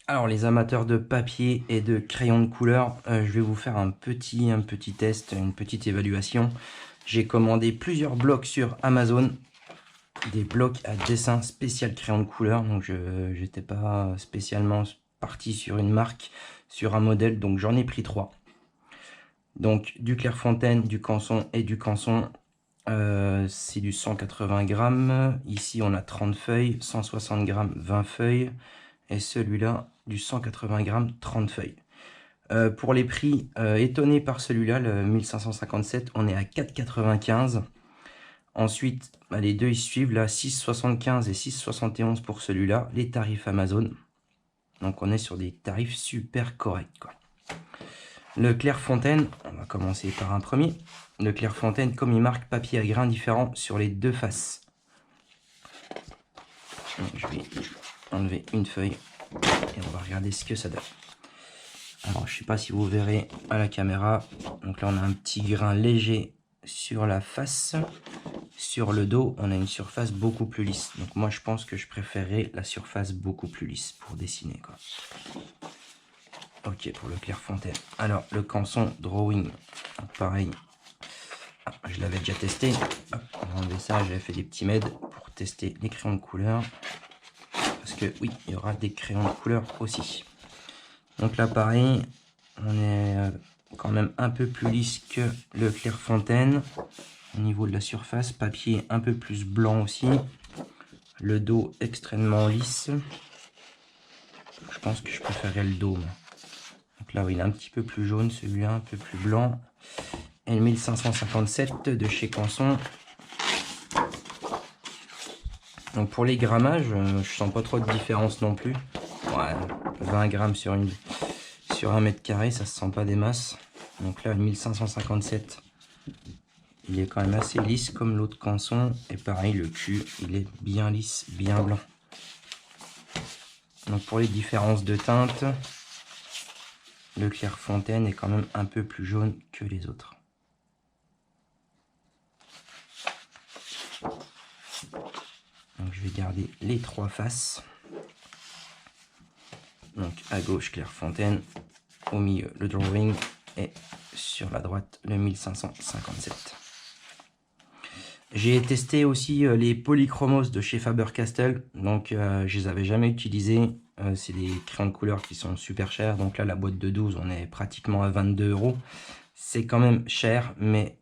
Alors les amateurs de papier et de crayons de couleur, je vais vous faire un petit test, une petite évaluation. J'ai commandé plusieurs blocs sur Amazon, des blocs à dessin spécial crayon de couleur, donc je n'étais pas spécialement parti sur une marque, sur un modèle, donc j'en ai pris 3. Donc du Clairefontaine, du Canson et du Canson, c'est du 180 grammes. Ici on a 30 feuilles, 160 grammes, 20 feuilles. Et celui-là, du 180 grammes, 30 feuilles. Pour les prix, étonné par celui-là, le 1557, on est à 4,95. Ensuite, les deux ils suivent, là, 6,75 et 6,71 pour celui-là, les tarifs Amazon. Donc on est sur des tarifs super corrects, quoi. Le Clairefontaine, on va commencer par un premier. Le Clairefontaine, comme il marque papier à grains différents sur les deux faces. Donc, je vais enlever une feuille et on va regarder ce que ça donne. Alors, je sais pas si vous verrez à la caméra. Donc là, on a un petit grain léger sur la face. Sur le dos, on a une surface beaucoup plus lisse. Donc moi, je pense que je préférerais la surface beaucoup plus lisse pour dessiner, quoi. Ok, pour le Clairefontaine. Alors, le Canson Drawing. Donc, pareil. Ah, je l'avais déjà testé. Hop, on va enlever ça. J'avais fait des petits mèdes pour tester les crayons de couleur. Parce que oui, il y aura des crayons de couleur aussi. Donc là, pareil, on est quand même un peu plus lisse que le Clairefontaine. Au niveau de la surface, papier un peu plus blanc aussi. Le dos extrêmement lisse. Je pense que je préférerais le dos. Donc là, oui, il est un petit peu plus jaune, celui-là un peu plus blanc. Et le 1557 de chez Canson. Donc pour les grammages, je sens pas trop de différence non plus. Ouais, 20 grammes sur 1 mètre carré, ça se sent pas des masses. Donc là, le 1557, il est quand même assez lisse comme l'autre Canson. Et pareil, le cul, il est bien lisse, bien blanc. Donc pour les différences de teinte, le Clairefontaine est quand même un peu plus jaune que les autres. Donc je vais garder les trois faces. Donc à gauche Clairefontaine, au milieu le Drawing et sur la droite le 1557. J'ai testé aussi les polychromos de chez Faber-Castell, donc je les avais jamais utilisés. C'est des crayons de couleur qui sont super chers, donc là la boîte de 12 on est pratiquement à 22 €. C'est quand même cher, mais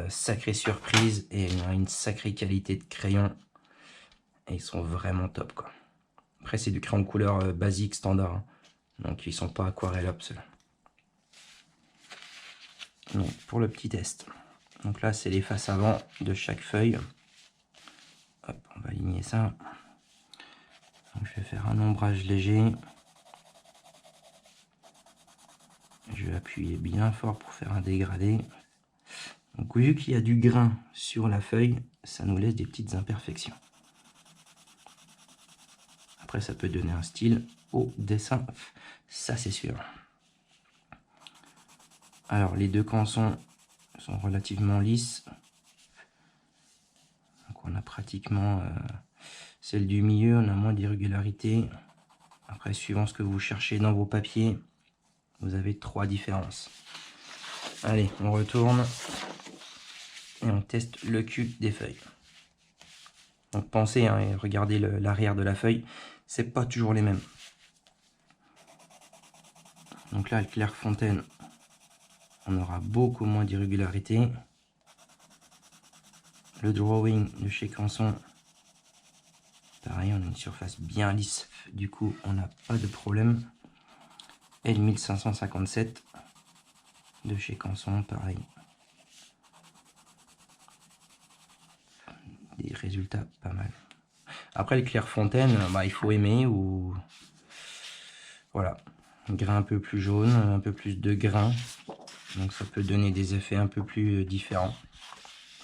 sacrée surprise et une sacrée qualité de crayon. Et ils sont vraiment top, quoi. Après c'est du crayon de couleur basique, standard, hein. Donc ils sont pas aquarellables ceux-là. Donc pour le petit test. Donc là c'est les faces avant de chaque feuille. Hop, on va aligner ça. Donc, je vais faire un ombrage léger. Je vais appuyer bien fort pour faire un dégradé. Donc vu qu'il y a du grain sur la feuille, ça nous laisse des petites imperfections. Après ça peut donner un style au dessin, ça c'est sûr. Alors les deux cançons sont relativement lisses. Donc on a pratiquement celle du milieu, on a moins d'irrégularité. Après suivant ce que vous cherchez dans vos papiers, vous avez 3 différences. Allez, on retourne et on teste le cul des feuilles. Donc pensez, hein, et regardez l'arrière de la feuille, c'est pas toujours les mêmes. Donc là, le Clairefontaine, on aura beaucoup moins d'irrégularité. Le Drawing de chez Canson, pareil, on a une surface bien lisse, du coup on n'a pas de problème. Et le 1557 de chez Canson, pareil. Des résultats pas mal. Après le Clairefontaine, bah, il faut aimer ou... Voilà, un grain un peu plus jaune, un peu plus de grain. Donc ça peut donner des effets un peu plus différents.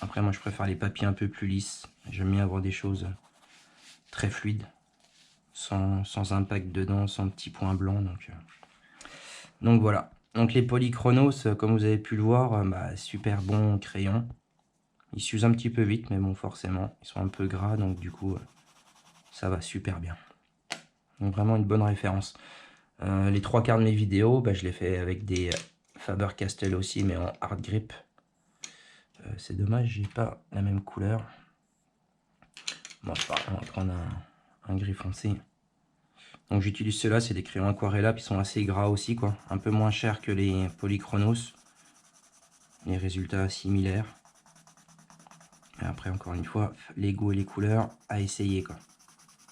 Après moi je préfère les papiers un peu plus lisses. J'aime bien avoir des choses très fluides. Sans impact dedans, sans petits points blancs. Donc voilà. Donc les Polychronos, comme vous avez pu le voir, bah, super bon crayon. Ils s'usent un petit peu vite, mais bon forcément, ils sont un peu gras, donc du coup, ça va super bien. Donc vraiment une bonne référence. Les 3/4 de mes vidéos, je les fais avec des Faber-Castell aussi, mais en hard grip. C'est dommage, j'ai pas la même couleur. Bon, c'est pas grave, on va prendre un gris foncé. Donc j'utilise ceux-là, c'est des crayons aquarellables, ils sont assez gras aussi, quoi. Un peu moins chers que les Polychronos. Les résultats similaires. Et après, encore une fois, les goûts et les couleurs à essayer, quoi.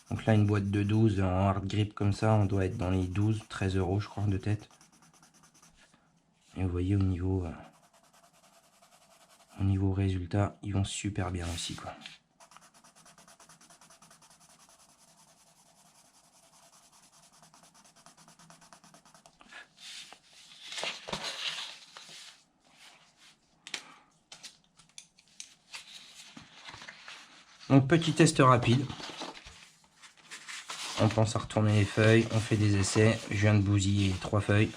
Donc là, une boîte de 12 en hard grip comme ça, on doit être dans les 12-13 euros, je crois, de tête. Et vous voyez, au niveau résultat, ils vont super bien aussi, quoi. Donc petit test rapide. On pense à retourner les feuilles, on fait des essais. Je viens de bousiller 3 feuilles.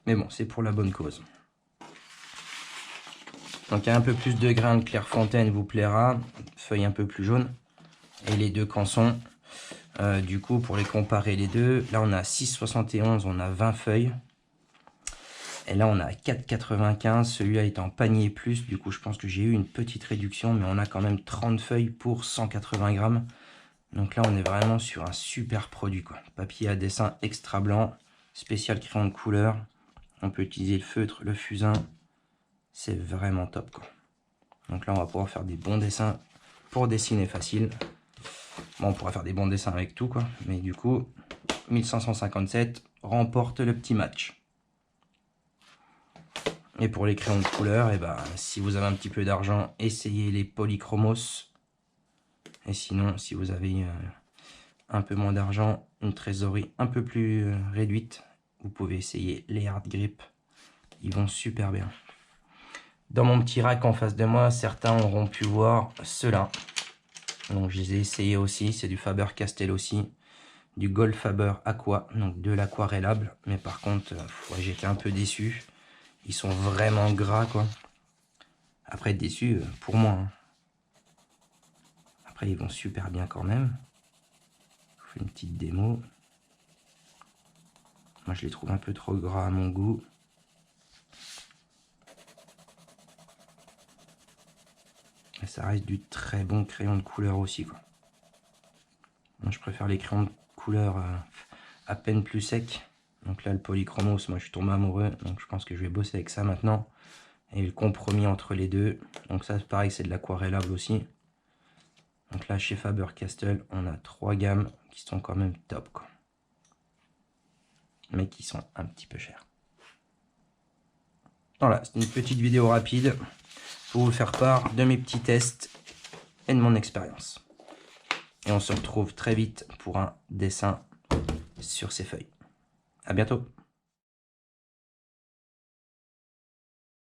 Mais bon, c'est pour la bonne cause. Donc un peu plus de grains de Clairefontaine vous plaira. Feuilles un peu plus jaunes. Et les deux cançons. Du coup, pour les comparer les deux, là on a 6,71, on a 20 feuilles. Et là on a 4,95, celui-là est en panier plus, du coup je pense que j'ai eu une petite réduction, mais on a quand même 30 feuilles pour 180 grammes. Donc là on est vraiment sur un super produit, quoi. Papier à dessin extra blanc, spécial crayon de couleur. On peut utiliser le feutre, le fusain, c'est vraiment top, quoi. Donc là on va pouvoir faire des bons dessins pour dessiner facile. Bon, on pourra faire des bons dessins avec tout, quoi. Mais du coup, 1557 remporte le petit match. Et pour les crayons de couleur, si vous avez un petit peu d'argent, essayez les Polychromos. Et sinon, si vous avez un peu moins d'argent, une trésorerie un peu plus réduite, vous pouvez essayer les hard grip. Ils vont super bien. Dans mon petit rack en face de moi, certains auront pu voir ceux-là. Donc je les ai essayés aussi, c'est du Faber-Castell aussi. Du Gold Faber Aqua, donc de l'aquarellable. Mais par contre, j'étais un peu déçu. Ils sont vraiment gras, quoi. Après, déçu pour moi. Hein. Après, ils vont super bien quand même. Je vous fais une petite démo. Moi, je les trouve un peu trop gras à mon goût. Mais ça reste du très bon crayon de couleur aussi, quoi. Moi, je préfère les crayons de couleur à peine plus secs. Donc là, le Polychromos, moi, je suis tombé amoureux. Donc, je pense que je vais bosser avec ça maintenant. Et le compromis entre les deux. Donc ça, pareil, c'est de l'aquarellable aussi. Donc là, chez Faber-Castell, on a 3 gammes qui sont quand même top, quoi. Mais qui sont un petit peu chers. Voilà, c'est une petite vidéo rapide pour vous faire part de mes petits tests et de mon expérience. Et on se retrouve très vite pour un dessin sur ces feuilles. À bientôt.